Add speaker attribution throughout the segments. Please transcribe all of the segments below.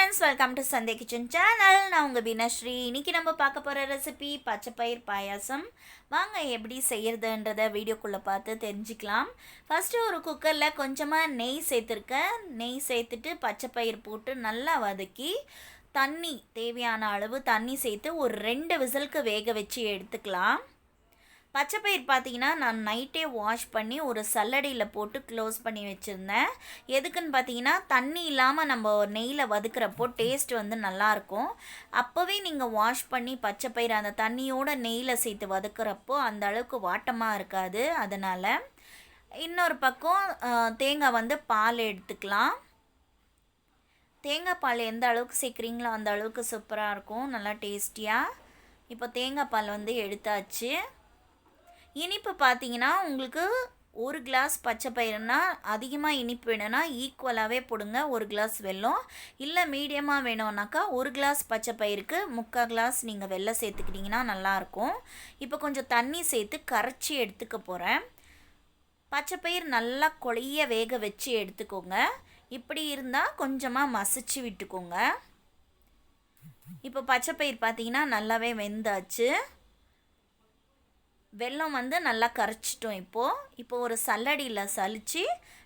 Speaker 1: Friends, welcome to Santhe kitchen channel. நான் உங்கள் பீனாஸ்ரீ. இன்றைக்கி நம்ம பார்க்க போகிற ரெசிபி பச்சைப்பயிர் பாயாசம். வாங்க எப்படி செய்கிறதுன்றதை வீடியோக்குள்ளே பார்த்து தெரிஞ்சுக்கலாம். ஃபஸ்ட்டு ஒரு குக்கரில் கொஞ்சமாக நெய் சேர்த்துருக்கேன். நெய் சேர்த்துட்டு பச்சைப்பயிர் போட்டு நல்லா வதக்கி தண்ணி தேவையான அளவு தண்ணி சேர்த்து ஒரு 2 விசிலுக்கு வேக வச்சு எடுத்துக்கலாம். பச்சைப்பயிர் பார்த்தீங்கன்னா நான் நைட்டே வாஷ் பண்ணி ஒரு சல்லடையில் போட்டு க்ளோஸ் பண்ணி வச்சுருந்தேன். எதுக்குன்னு பார்த்தீங்கன்னா தண்ணி இல்லாமல் நம்ம நெய்யில் வதக்கிறப்போ டேஸ்ட் வந்து நல்லாயிருக்கும். அப்போவே நீங்கள் வாஷ் பண்ணி பச்சைப்பயிர் அந்த தண்ணியோட நெய்யில் சேர்த்து வதக்கிறப்போ அந்த அளவுக்கு வாட்டமாக இருக்காது. அதனால் இன்னொரு பக்கம் தேங்காய் வந்து பால் எடுத்துக்கலாம். தேங்காய் பால் எந்த அளவுக்கு சேர்க்குறீங்களோ அந்த அளவுக்கு சூப்பராக இருக்கும், நல்லா டேஸ்டியாக. இப்போ தேங்காய் பால் வந்து எடுத்தாச்சு. இனிப்பு பார்த்தீங்கன்னா உங்களுக்கு 1 கிளாஸ் பச்சை பயிறுனா அதிகமாக இனிப்பு வேணும்னா ஈக்குவலாகவே போடுங்க. 1 கிளாஸ் வெல்லம், இல்லை மீடியமாக வேணும்னாக்கா 1 கிளாஸ் பச்சை பயிருக்கு 3/4 கிளாஸ் நீங்கள் வெல்லம் சேர்த்துக்கிட்டிங்கன்னா நல்லாயிருக்கும். இப்போ கொஞ்சம் தண்ணி சேர்த்து கரைச்சி எடுத்துக்க போகிறேன். பச்சை பயிர் நல்லா கொலைய வேக வச்சு எடுத்துக்கோங்க. இப்படி இருந்தால் கொஞ்சமாக மசிச்சு விட்டுக்கோங்க. இப்போ பச்சை பயிர் பார்த்தீங்கன்னா நல்லாவே வெந்தாச்சு. வெல்லம் வந்து நல்லா கரைச்சிட்டோம். இப்போ ஒரு சல்லடியில் சலித்து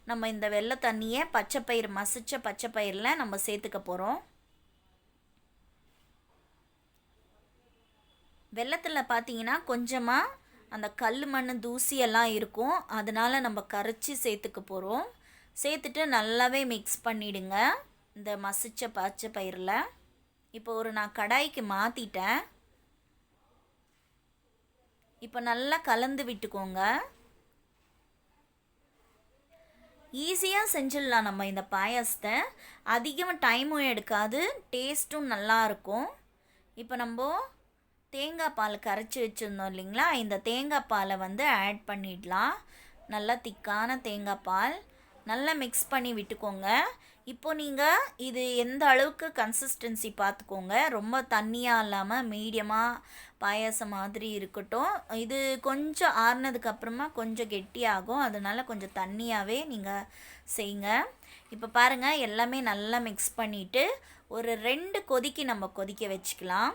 Speaker 1: நம்ம இந்த வெள்ளை தண்ணியை பச்சைப்பயிர் மசித்த பச்சைப்பயிரில் நம்ம சேர்த்துக்க போகிறோம். வெள்ளத்தில் பார்த்தீங்கன்னா கொஞ்சமாக அந்த கல் மண் தூசியெல்லாம் இருக்கும், அதனால் நம்ம கரைச்சி சேர்த்துக்க போகிறோம். சேர்த்துட்டு நல்லாவே மிக்ஸ் பண்ணிவிடுங்க இந்த மசித்த பச்சைப்பயிரில். இப்போ நான் கடாய்க்கு மாற்றிட்டேன். இப்போ நல்லா கலந்து விட்டுக்கோங்க. ஈஸியாக செஞ்சிடலாம் நம்ம இந்த பாயாசத்தை. அதிகமாக டைமும் எடுக்காது, டேஸ்ட்டும் நல்லாயிருக்கும். இப்போ நம்ம தேங்காய் பால் கரைச்சி வச்சுருந்தோம் இல்லைங்களா, இந்த தேங்காய் பாலை வந்து ஆட் பண்ணிடலாம். நல்லா திக்கான தேங்காய் பால் நல்லா மிக்ஸ் பண்ணி விட்டுக்கோங்க. இப்போது நீங்கள் இது எந்த அளவுக்கு கன்சிஸ்டன்சி பார்த்துக்கோங்க. ரொம்ப தண்ணியாக இல்லாமல் மீடியமாக பாயாசம் மாதிரி இருக்கட்டும். இது கொஞ்சம் ஆறுனதுக்கப்புறமா கொஞ்சம் கெட்டியாகும், அதனால் கொஞ்சம் தண்ணியாகவே நீங்கள் செய்யுங்க. இப்போ பாருங்கள், எல்லாமே நல்லா மிக்ஸ் பண்ணிவிட்டு ஒரு 2 கொதிக்கு நம்ம கொதிக்க வச்சுக்கலாம்.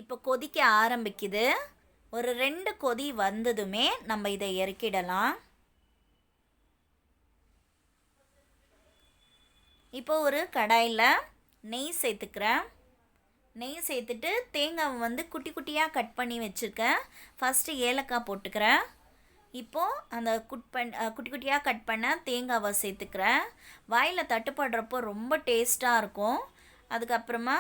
Speaker 1: இப்போ கொதிக்க ஆரம்பிக்குது. ஒரு 2 கொதி வந்ததுமே நம்ம இதை இறக்கிடலாம். இப்போ ஒரு கடாயில் நெய் சேர்த்துக்கிறேன். நெய் சேர்த்துட்டு தேங்காவை வந்து குட்டி குட்டியாக கட் பண்ணி வச்சுருக்கேன். ஃபஸ்ட்டு ஏலக்காய் போட்டுக்கிறேன். இப்போது அந்த குட்டி குட்டியாக கட் பண்ண தேங்காவை சேர்த்துக்கிறேன். வாயில் தட்டுப்படுறப்போ ரொம்ப டேஸ்ட்டாக இருக்கும். அதுக்கப்புறமா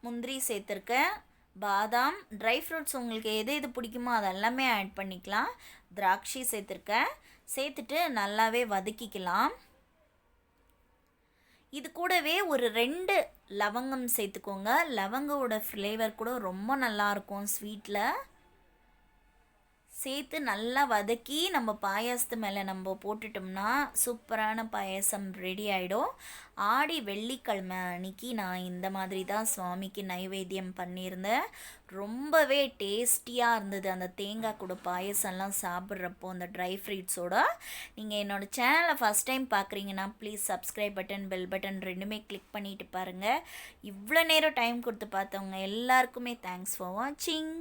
Speaker 1: முந்திரி சேர்த்துருக்கேன், பாதாம், ட்ரை ஃப்ரூட்ஸ் உங்களுக்கு எது பிடிக்குமோ அதெல்லாமே ஆட் பண்ணிக்கலாம். திராட்சை சேர்த்துருக்கேன். சேர்த்துட்டு நல்லாவே வதக்கிக்கலாம். இது கூடவே ஒரு 2 லவங்கம் சேர்த்துக்கோங்க. லவங்கோட ஃப்ளேவர் கூட ரொம்ப நல்லாயிருக்கும் ஸ்வீட்டில். சேர்த்து நல்லா வதக்கி நம்ம பாயாசத்து மேலே நம்ம போட்டுட்டோம்னா சூப்பரான பாயாசம் ரெடி ஆகிடும். ஆடி வெள்ளிக்கிழமை அன்றைக்கி நான் இந்த மாதிரி தான் சுவாமிக்கு நைவேத்தியம் பண்ணியிருந்தேன். ரொம்பவே டேஸ்டியாக இருந்தது அந்த தேங்காய் கூட பாயசம்லாம் சாப்பிட்றப்போ அந்த ட்ரை ஃப்ரூட்ஸோட. நீங்கள் என்னோடய சேனலை ஃபஸ்ட் டைம் பார்க்குறீங்கன்னா please subscribe button, bell button ரெண்டுமே கிளிக் பண்ணிவிட்டு பாருங்கள். இவ்வளோ நேரம் டைம் கொடுத்து பார்த்தவங்க எல்லாருக்குமே தேங்க்ஸ் ஃபார் வாட்சிங்.